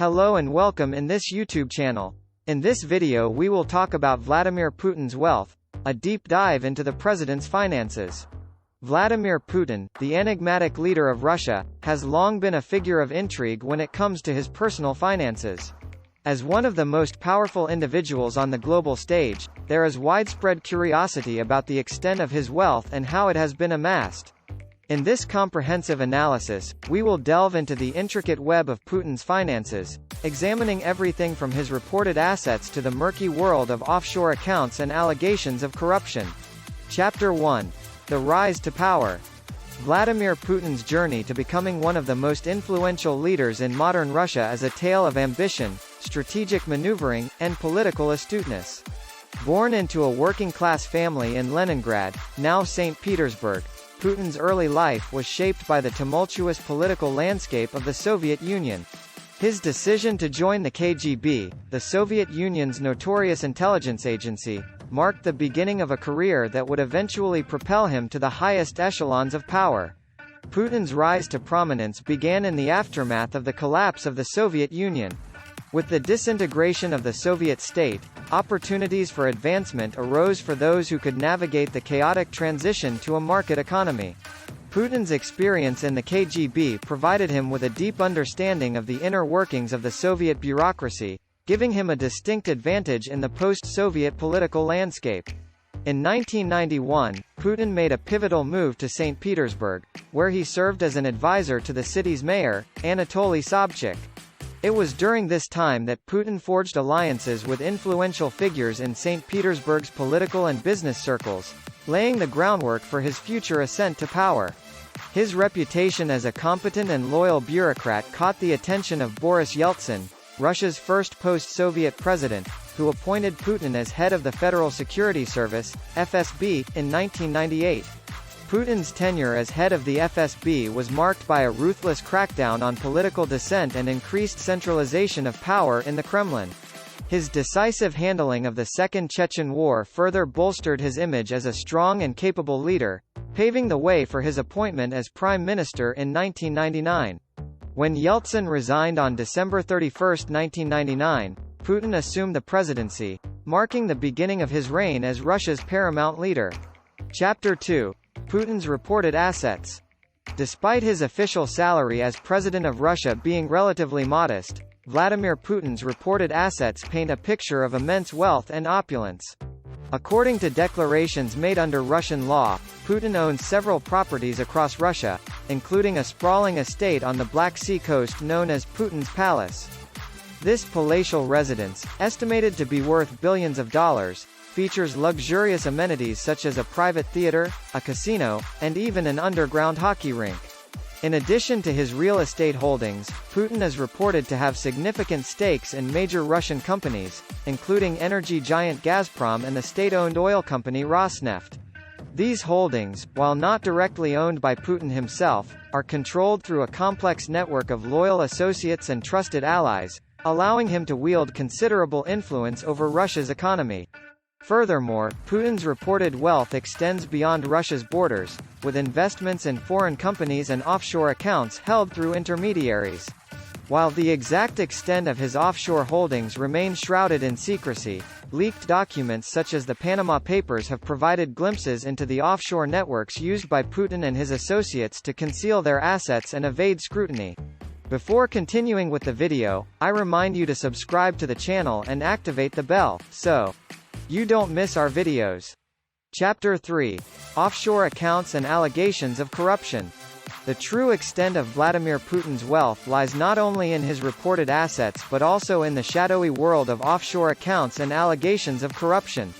Hello and welcome in this YouTube channel. In this video we will talk about Vladimir Putin's wealth, a deep dive into the president's finances. Vladimir Putin, the enigmatic leader of Russia, has long been a figure of intrigue when it comes to his personal finances. As one of the most powerful individuals on the global stage, there is widespread curiosity about the extent of his wealth and how it has been amassed. In this comprehensive analysis, we will delve into the intricate web of Putin's finances, examining everything from his reported assets to the murky world of offshore accounts and allegations of corruption. Chapter 1. The Rise to Power. Vladimir Putin's journey to becoming one of the most influential leaders in modern Russia is a tale of ambition, strategic maneuvering, and political astuteness. Born into a working-class family in Leningrad, now St. Petersburg, Putin's early life was shaped by the tumultuous political landscape of the Soviet Union. His decision to join the KGB, the Soviet Union's notorious intelligence agency, marked the beginning of a career that would eventually propel him to the highest echelons of power. Putin's rise to prominence began in the aftermath of the collapse of the Soviet Union. With the disintegration of the Soviet state, opportunities for advancement arose for those who could navigate the chaotic transition to a market economy. Putin's experience in the KGB provided him with a deep understanding of the inner workings of the Soviet bureaucracy, giving him a distinct advantage in the post-Soviet political landscape. In 1991, Putin made a pivotal move to St. Petersburg, where he served as an advisor to the city's mayor, Anatoly Sobchak. It was during this time that Putin forged alliances with influential figures in St. Petersburg's political and business circles, laying the groundwork for his future ascent to power. His reputation as a competent and loyal bureaucrat caught the attention of Boris Yeltsin, Russia's first post-Soviet president, who appointed Putin as head of the Federal Security Service, FSB, in 1998. Putin's tenure as head of the FSB was marked by a ruthless crackdown on political dissent and increased centralization of power in the Kremlin. His decisive handling of the Second Chechen War further bolstered his image as a strong and capable leader, paving the way for his appointment as prime minister in 1999. When Yeltsin resigned on December 31, 1999, Putin assumed the presidency, marking the beginning of his reign as Russia's paramount leader. Chapter 2. Putin's reported assets. Despite his official salary as President of Russia being relatively modest, Vladimir Putin's reported assets paint a picture of immense wealth and opulence. According to declarations made under Russian law, Putin owns several properties across Russia, including a sprawling estate on the Black Sea coast known as Putin's Palace. This palatial residence, estimated to be worth billions of dollars, features luxurious amenities such as a private theater, a casino, and even an underground hockey rink. In addition to his real estate holdings, Putin is reported to have significant stakes in major Russian companies, including energy giant Gazprom and the state-owned oil company Rosneft. These holdings, while not directly owned by Putin himself, are controlled through a complex network of loyal associates and trusted allies, allowing him to wield considerable influence over Russia's economy. Furthermore, Putin's reported wealth extends beyond Russia's borders, with investments in foreign companies and offshore accounts held through intermediaries. While the exact extent of his offshore holdings remain shrouded in secrecy, leaked documents such as the Panama Papers have provided glimpses into the offshore networks used by Putin and his associates to conceal their assets and evade scrutiny. Before continuing with the video, I remind you to subscribe to the channel and activate the bell, so you don't miss our videos. Chapter 3. Offshore accounts and allegations of corruption. The true extent of Vladimir Putin's wealth lies not only in his reported assets but also in the shadowy world of offshore accounts and allegations of corruption.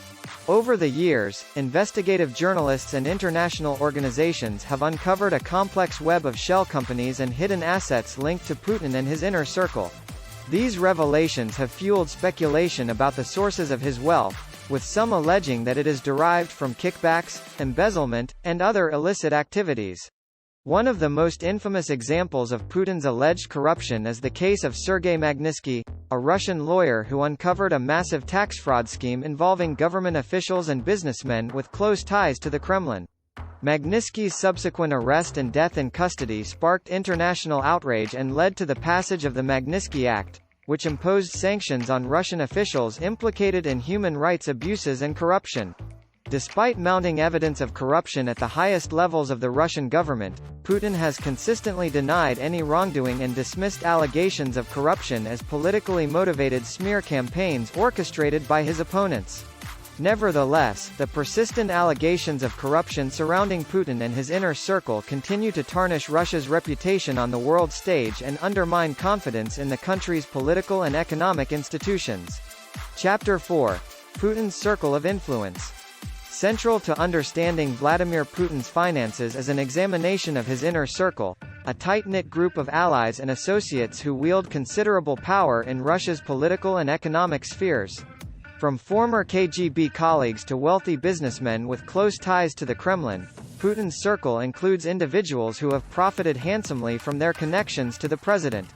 Over the years, investigative journalists and international organizations have uncovered a complex web of shell companies and hidden assets linked to Putin and his inner circle. These revelations have fueled speculation about the sources of his wealth, with some alleging that it is derived from kickbacks, embezzlement, and other illicit activities. One of the most infamous examples of Putin's alleged corruption is the case of Sergei Magnitsky, a Russian lawyer who uncovered a massive tax fraud scheme involving government officials and businessmen with close ties to the Kremlin. Magnitsky's subsequent arrest and death in custody sparked international outrage and led to the passage of the Magnitsky Act, which imposed sanctions on Russian officials implicated in human rights abuses and corruption. Despite mounting evidence of corruption at the highest levels of the Russian government, Putin has consistently denied any wrongdoing and dismissed allegations of corruption as politically motivated smear campaigns orchestrated by his opponents. Nevertheless, the persistent allegations of corruption surrounding Putin and his inner circle continue to tarnish Russia's reputation on the world stage and undermine confidence in the country's political and economic institutions. Chapter 4. Putin's Circle of Influence. Central to understanding Vladimir Putin's finances is an examination of his inner circle, a tight-knit group of allies and associates who wield considerable power in Russia's political and economic spheres. From former KGB colleagues to wealthy businessmen with close ties to the Kremlin, Putin's circle includes individuals who have profited handsomely from their connections to the president.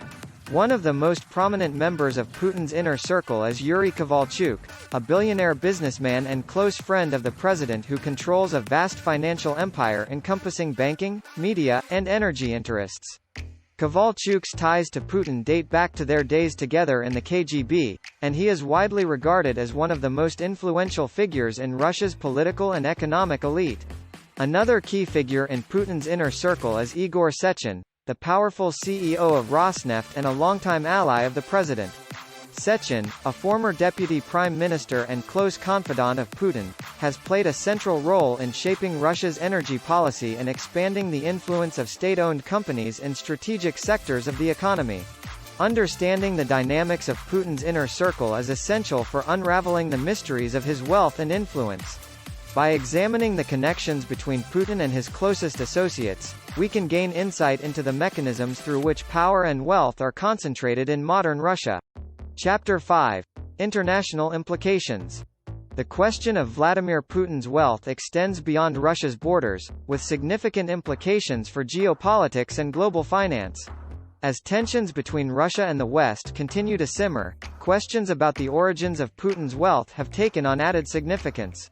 One of the most prominent members of Putin's inner circle is Yuri Kovalchuk, a billionaire businessman and close friend of the president who controls a vast financial empire encompassing banking, media, and energy interests. Kovalchuk's ties to Putin date back to their days together in the KGB, and he is widely regarded as one of the most influential figures in Russia's political and economic elite. Another key figure in Putin's inner circle is Igor Sechin, the powerful CEO of Rosneft and a longtime ally of the president. Sechin, a former deputy prime minister and close confidant of Putin, has played a central role in shaping Russia's energy policy and expanding the influence of state-owned companies in strategic sectors of the economy. Understanding the dynamics of Putin's inner circle is essential for unraveling the mysteries of his wealth and influence. By examining the connections between Putin and his closest associates, we can gain insight into the mechanisms through which power and wealth are concentrated in modern Russia. Chapter 5. International Implications. The question of Vladimir Putin's wealth extends beyond Russia's borders, with significant implications for geopolitics and global finance. As tensions between Russia and the West continue to simmer, questions about the origins of Putin's wealth have taken on added significance.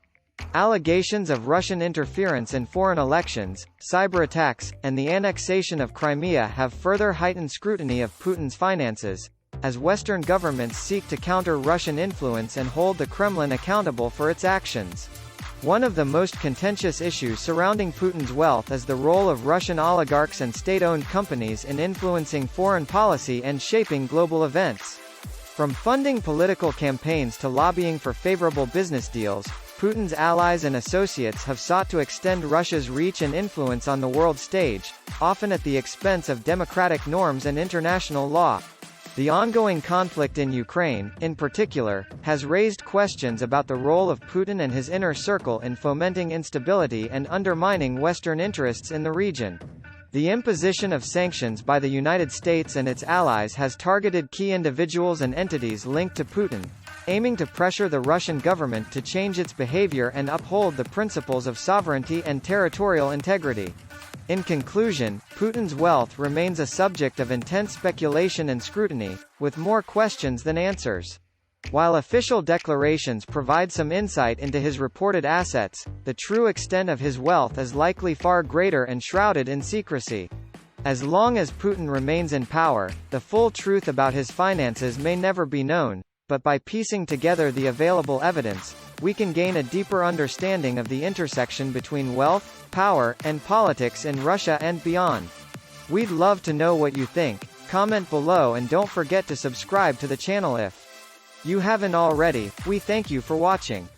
Allegations of Russian interference in foreign elections, cyber attacks, and the annexation of Crimea have further heightened scrutiny of Putin's finances, as Western governments seek to counter Russian influence and hold the Kremlin accountable for its actions. One of the most contentious issues surrounding Putin's wealth is the role of Russian oligarchs and state-owned companies in influencing foreign policy and shaping global events. From funding political campaigns to lobbying for favorable business deals, Putin's allies and associates have sought to extend Russia's reach and influence on the world stage, often at the expense of democratic norms and international law. The ongoing conflict in Ukraine, in particular, has raised questions about the role of Putin and his inner circle in fomenting instability and undermining Western interests in the region. The imposition of sanctions by the United States and its allies has targeted key individuals and entities linked to Putin, aiming to pressure the Russian government to change its behavior and uphold the principles of sovereignty and territorial integrity. In conclusion, Putin's wealth remains a subject of intense speculation and scrutiny, with more questions than answers. While official declarations provide some insight into his reported assets, the true extent of his wealth is likely far greater and shrouded in secrecy. As long as Putin remains in power, the full truth about his finances may never be known, but by piecing together the available evidence, we can gain a deeper understanding of the intersection between wealth, power, and politics in Russia and beyond. We'd love to know what you think. Comment below and don't forget to subscribe to the channel if you haven't already. We thank you for watching.